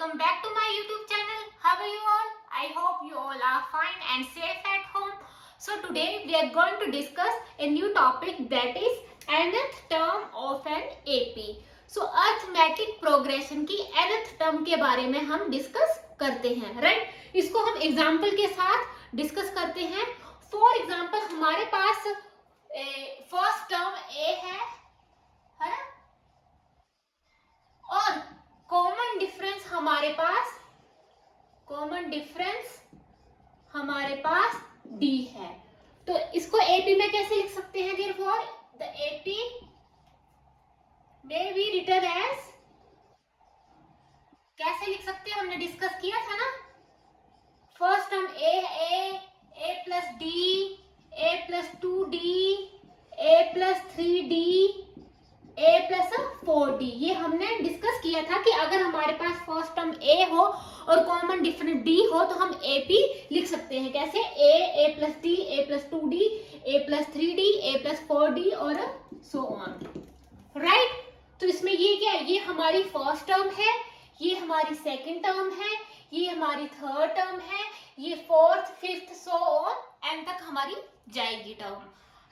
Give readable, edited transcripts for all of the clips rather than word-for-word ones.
welcome back to my YouTube channel. How are you all? I hope you all are fine and safe at home. So today we are going to discuss a new topic, that is nth term of an AP. So arithmetic progression की nth term के बारे में हम discuss करते हैं, right? इसको हम example के साथ डिस्कस करते हैं. फॉर एग्जाम्पल हमारे पास फर्स्ट टर्म ए है ना, और कॉमन डिफरेंस हमारे पास डी है. तो इसको एपी में कैसे लिख सकते हैं? Therefore the AP may be written as, कैसे लिख सकते हैं? हमने डिस्कस किया था ना, first term A plus D, A plus 2d, A plus 3d, A plus 4d. ये हमने डिस्कस किया था कि अगर हमारे पास फर्स्ट टर्म ए हो और कॉमन डिफरेंस डी हो तो हम एपी लिख सकते हैं. कैसे? ए plus D, A plus 2d, A plus 3d, A plus 4d और सो ऑन, राइट? तो इसमें ये क्या है? ये हमारी फर्स्ट टर्म है, ये हमारी सेकेंड टर्म है, ये हमारी थर्ड टर्म है, ये fourth, fifth, so on and तक हमारी जाएगी टर्म,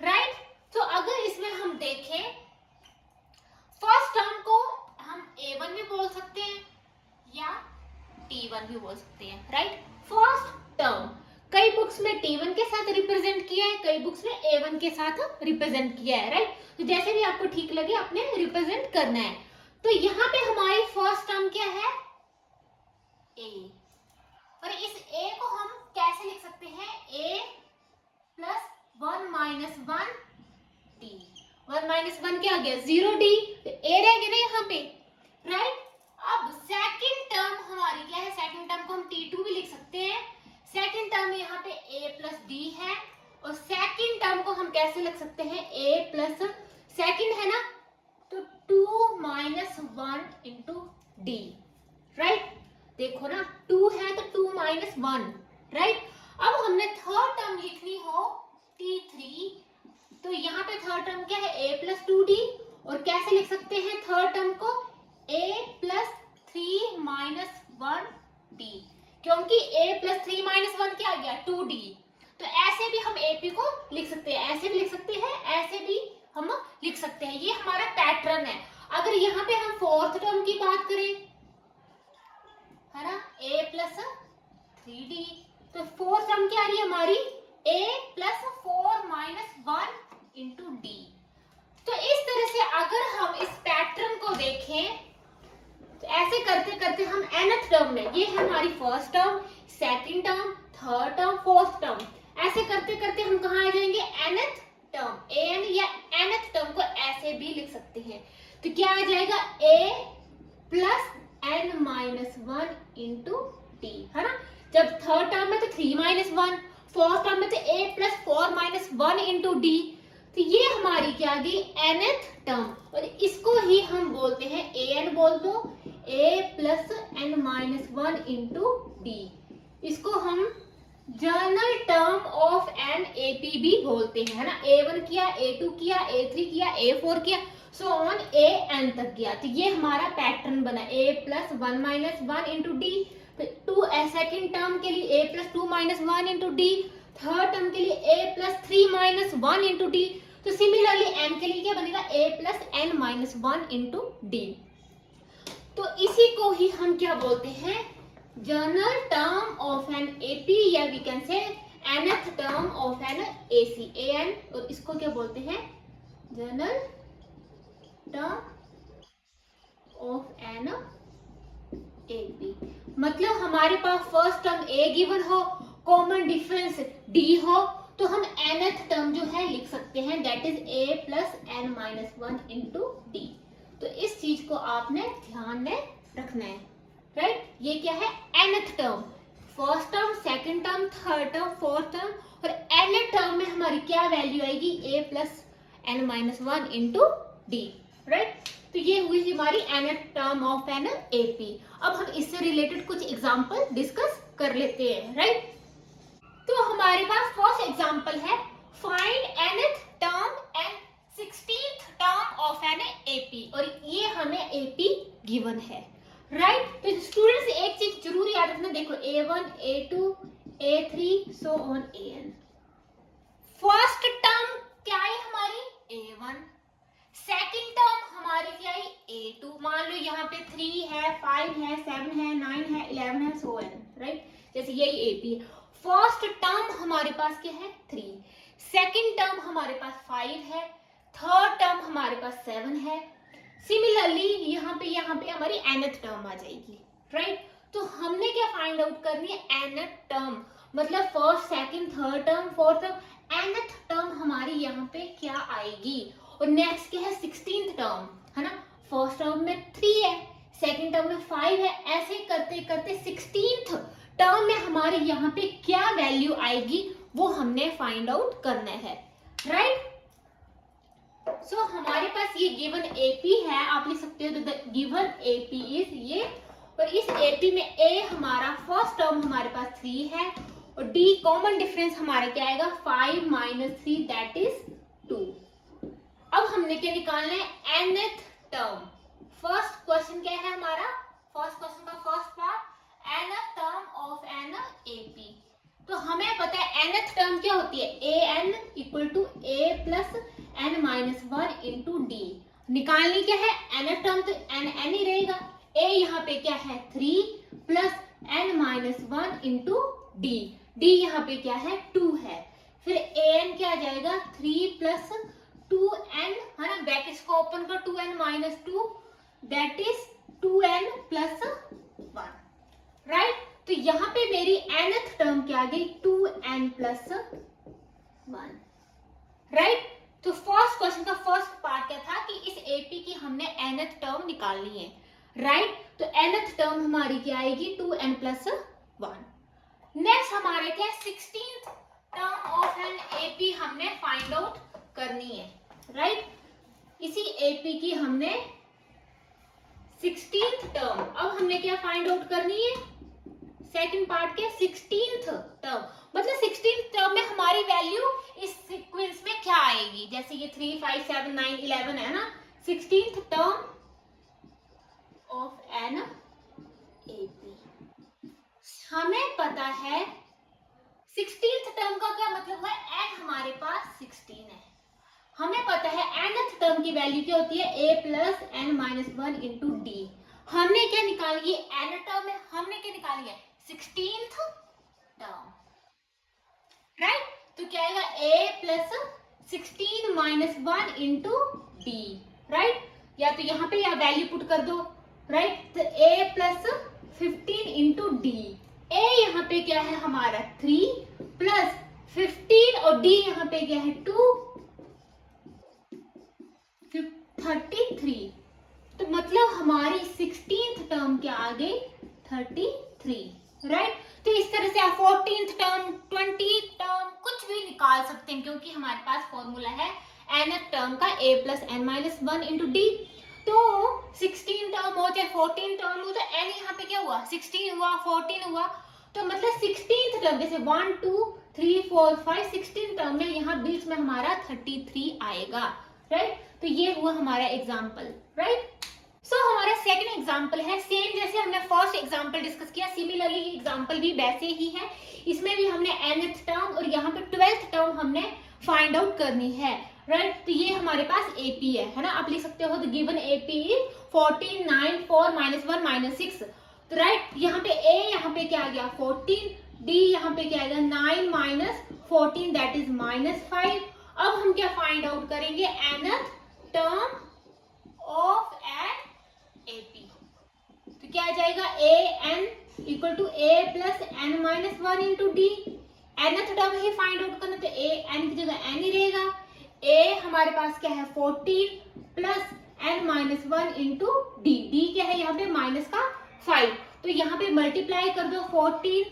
राइट? तो अगर इसमें हम देखें, फर्स्ट टर्म को हम A1 भी बोल सकते हैं या T1 भी बोल सकते हैं, राइट? फर्स्ट टर्म कई बुक्स में T1 के साथ रिप्रेजेंट किया है, कई बुक्स में A1 के साथ रिप्रेजेंट किया है, राइट? तो जैसे भी आपको ठीक लगे आपने रिप्रेजेंट करना है. तो यहाँ पे हमारी फर्स्ट टर्म क्या है? A. और इस A को हम कैसे लिख सकते हैं? A plus 1 minus 1 D. 1 minus 1 क्या आ गया? 0d. तो a रह गया ना यहाँ पे, राइट? अब सेकंड टर्म हमारी क्या है? सेकंड टर्म को हम t2 भी लिख सकते हैं. सेकंड टर्म यहाँ पे a प्लस डी है, और सेकंड टर्म को हम कैसे लिख सकते हैं? a प्लस, सेकंड है ना, तो 2 माइनस 1 इंटू डी, राइट? देखो ना, 2 है तो 2 माइनस 1, राइट? अब हमने थर्ड टर्म लिखनी हो t3, तो यहाँ पे थर्ड टर्म क्या है? a plus 2d. और कैसे लिख सकते हैं थर्ड टर्म को? a प्लस 3 माइनस 1d, क्योंकि a प्लस 3 माइनस 1 क्या आ गया? 2d. तो ऐसे भी हम AP को लिख सकते हैं, ऐसे भी लिख सकते हैं, ऐसे भी हम लिख सकते हैं. ये हमारा पैटर्न है. अगर यहाँ पे हम फोर्थ टर्म की बात करें, है ना, a प्लस 3d, तो फोर्थ टर्म क्या आ रही है हमारी? a plus 4 minus 1 into D. तो इस तरह से अगर हम इस पैटर्न को देखें, तो ऐसे करते करते हम nth टर्म में, ये है हमारी first term, second term, third term, fourth term, ऐसे करते करते हम कहाँ आ जाएंगे? nth term. an या nth टर्म को ऐसे भी लिख सकते हैं. तो क्या आ जाएगा? a plus n minus 1 into D, है ना? जब थर्ड टर्म में तो 3 माइनस 1, फोर्थ टर्म में तो a plus 4 minus 1 into D. तो ये हमारी क्या आ गई? nth term. और इसको ही हम बोलते हैं an, बोल दो, a plus n minus 1 into D. इसको हम general term of an AP भी बोलते हैं, है ना? A1 किया, A2 किया, A3 किया, A4 किया, सो ऑन AN तक गया. तो ये हमारा पैटर्न बना, a plus 1 minus 1 into D. To second term के लिए a plus 2 minus 1 into D, third term के लिए a plus 3 minus 1 into D. तो सिमिलरली n के लिए क्या बनेगा? a plus n minus 1 into D. तो इसी को ही हम क्या बोलते हैं? General term of an AP, या we can say nth term of an AC, an. और इसको क्या बोलते हैं? General term of an AP. मतलब हमारे पास फर्स्ट टर्म a गिवन हो, कॉमन डिफरेंस d हो, तो हम nth टर्म जो है लिख सकते हैं, that is a plus n minus 1 into D. तो इस चीज को आपने ध्यान में रखना है, राइट? ये क्या है? nth term. First term, second term, third term, fourth term, और nth टर्म में हमारी क्या वैल्यू आएगी? a plus n minus 1 into D, right? तो ये हुई हमारी nth term of an AP. अब हम इससे रिलेटेड कुछ एग्जांपल डिस्कस कर लेते हैं, राइट? तो हमारे पास फर्स्ट एग्जांपल है, find nth term and 16th term of an AP. और ये हमें AP गिवन है, राइट। तो स्टूडेंट्स एक चीज जरूर याद रखना, देखो A1 A2 A3 so on AN। First term क्या है हमारी A1, सेकंड टर्म हमारी क्या है A2। मान लो यहाँ पे 3 है 5 है 7 है 9 है 11 है सो ऑन, राइट। जैसे यही AP है। फर्स्ट टर्म हमारे पास क्या है 3, सेकंड टर्म हमारे पास 5 है, थर्ड टर्म हमारे पास 7 है। सिमिलरली यहाँ पे हमारी nth टर्म आ जाएगी, राइट। तो हमने क्या फाइंड आउट करनी है nth टर्म, मतलब first second third term fourth term, nth term हमारी यहाँ पे क्या आएगी। और नेक्स्ट क्या है 16th टर्म, है ना। फर्स्ट टर्म में 3 है, सेकंड टर्म में 5 है, ऐसे करते करते 16th टर्म में हमारे यहाँ पे क्या वैल्यू आएगी वो हमने फाइंड आउट करना है, राइट। सो हमारे पास ये गिवन AP है, आप लिख सकते हो द गिवन AP इज ये। और इस AP में A हमारा फर्स्ट टर्म हमारे पास 3 है और D कॉमन डिफरेंस हमारा क्या आएगा 5 माइनस 3 दैट इज 2। अब हमने क्या निकालना है nth टर्म। फर्स्ट क्वेश्चन क्या है हमारा, फर्स्ट क्वेश्चन का first part nth term of an AP। तो हमें पता है nth टर्म क्या होती है an equal to a plus n minus 1 into D. निकालनी क्या है nth टर्म, तो n ही रहेगा। a यहाँ पे क्या है 3 plus n minus 1 into D, D यहाँ पे क्या है 2 है। फिर an क्या आ जाएगा 3 प्लस 2n, है ना, ब्रैकेट्स को ओपन कर 2n minus 2 that is 2n plus 1, right. तो यहाँ पे मेरी nth टर्म क्या आ गई 2n प्लस 1, राइट। तो फर्स्ट क्वेश्चन का फर्स्ट पार्ट क्या था कि इस AP की हमने nth टर्म निकालनी है, राइट। तो nth टर्म हमारी क्या आएगी 2n प्लस 1। नेक्स्ट हमारे क्या 16th term of an AP हमने फाइंड आउट करनी है, राइट। इसी AP की हमने 16th टर्म अब हमने क्या फाइंड आउट करनी है, सेकंड पार्ट के 16th टर्म, मतलब 16th टर्म में हमारी वैल्यू इस सीक्वेंस में क्या आएगी। जैसे ये 3 5 7 9 11 है ना, 16th term of an AP। हमें पता है 16th टर्म का क्या मतलब है, n हमारे पास 16 है। हमें पता है nth टर्म की वैल्यू क्या होती है a plus n minus 1 into D. हमने क्या निकाली है n टर्म में, हमने क्या निकाली है 16th टर्म, राइट। तो क्या आएगा a plus 16 minus 1 into D, right. या तो यहाँ पे या वैल्यू पुट कर दो, राइट। तो a plus 15 into D, a यहाँ पे क्या है हमारा 3 प्लस 15 और d यहाँ पे क्या है 2 33। तो मतलब हमारी 16th टर्म क्या आ गई 33, राइट। तो इस तरह से आप 14th टर्म 20th टर्म कुछ भी निकाल सकते हैं, क्योंकि हमारे पास फॉर्मूला है nth टर्म का a plus n minus 1 into D. तो 16 टर्म हो चाहे 14 टर्म हो, तो n यहाँ पे क्या हुआ 16 हुआ 14 हुआ, तो मतलब 16th टर्म जैसे 1 2 3 4 5 16 टर्म में यहाँ बीच में हमारा 33 आएगा, राइट। तो ये हुआ हमारा एग्जाम्पल, राइट। सो हमारा सेकंड एग्जाम्पल है सेम जैसे हमने फर्स्ट एग्जाम्पल डिस्कस किया, सिमिलरली ये एग्जाम्पल भी वैसे ही है। इसमें भी हमने nth टर्म और यहाँ पे 12th टर्म हमने फाइंड आउट करनी है, राइट। तो ये हमारे पास AP है ना, आप लिख सकते हो the given AP is 14 9 4 minus 1 minus 6। तो राइट यहाँ पे A यहाँ पे क्या आ गया 14, D यहाँ पे क्या आएगा 9 माइनस 14 दैट इज माइनस 5। अब हम क्या फाइंड आउट करेंगे nth term of an AP। तो क्या आ जाएगा an equal to a plus n minus 1 into D. nth term ही फाइंड आउट करना, तो a n की जगह n ही रहेगा। a हमारे पास क्या है 14 plus n minus 1 into D, D क्या है यहाँ पे माइनस का 5, तो यहाँ पे मल्टीप्लाई कर दो 14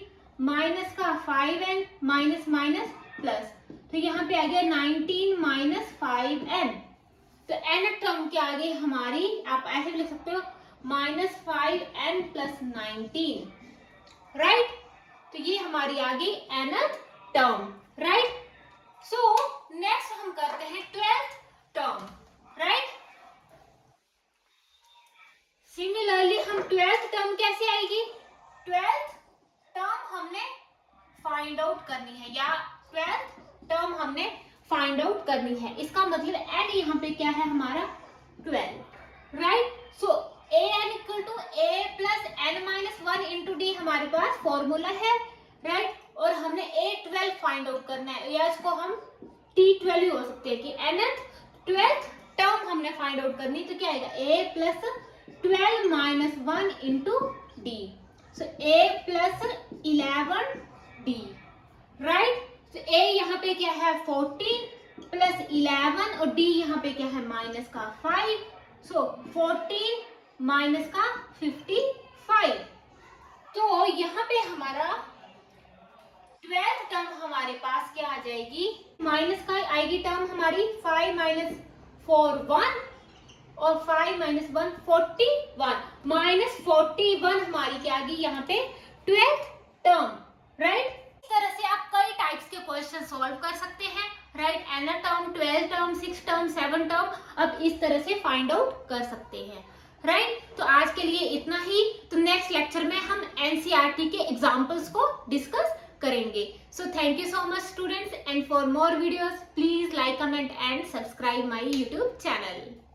माइनस का 5n माइनस माइनस प्लस, तो यहाँ पे आ गया 19 माइनस 5n। तो n टर्म क्या आ गई हमारी, आप ऐसे भी लिख सकते हो माइनस 5n प्लस 19, राइट। तो ये हमारी आ गई nth term, right. So next हम करते हैं 12th टर्म, राइट। सिमिलरली हम 12th टर्म कैसे आएगी, 12th टर्म हमने फाइंड आउट करनी है, या 12th टर्म हमने फाइंड आउट करनी है। इसका मतलब n यहाँ पे क्या है हमारा 12, right. So an equal to a plus n minus 1 into D हमारे पास फॉर्मूला है, राइट। और हमने a12 फाइंड आउट करना है, या इसको हम t12 भी हो सकते हैं कि nth 12th टर्म हमने फाइंड आउट करनी, तो क्या आएगा a plus 12 minus 1 into D. So a plus 11 D, right. तो a यहाँ पे क्या है 14 प्लस 11 और d यहाँ पे क्या है माइनस का 5। सो 14 माइनस का 55। तो यहाँ पे हमारा 12th टर्म हमारे पास क्या आ जाएगी, माइनस का आएगी टर्म हमारी 5 माइनस 4 1 और 5 माइनस 1 41, माइनस 41 हमारी क्या आ गई यहाँ पे 12th टर्म, राइट। इस तरह से आप कई टाइप्स के क्वेश्चन सॉल्व कर सकते हैं, right. nth term, 12th term, 6th term, 7th term अब इस तरह से फाइंड आउट कर सकते हैं, राइट। तो आज के लिए इतना ही। तो नेक्स्ट लेक्चर में हम एनसीईआरटी के एग्जाम्पल्स को डिस्कस करेंगे। So thank you so much students, and for more videos please like, comment and subscribe my YouTube channel.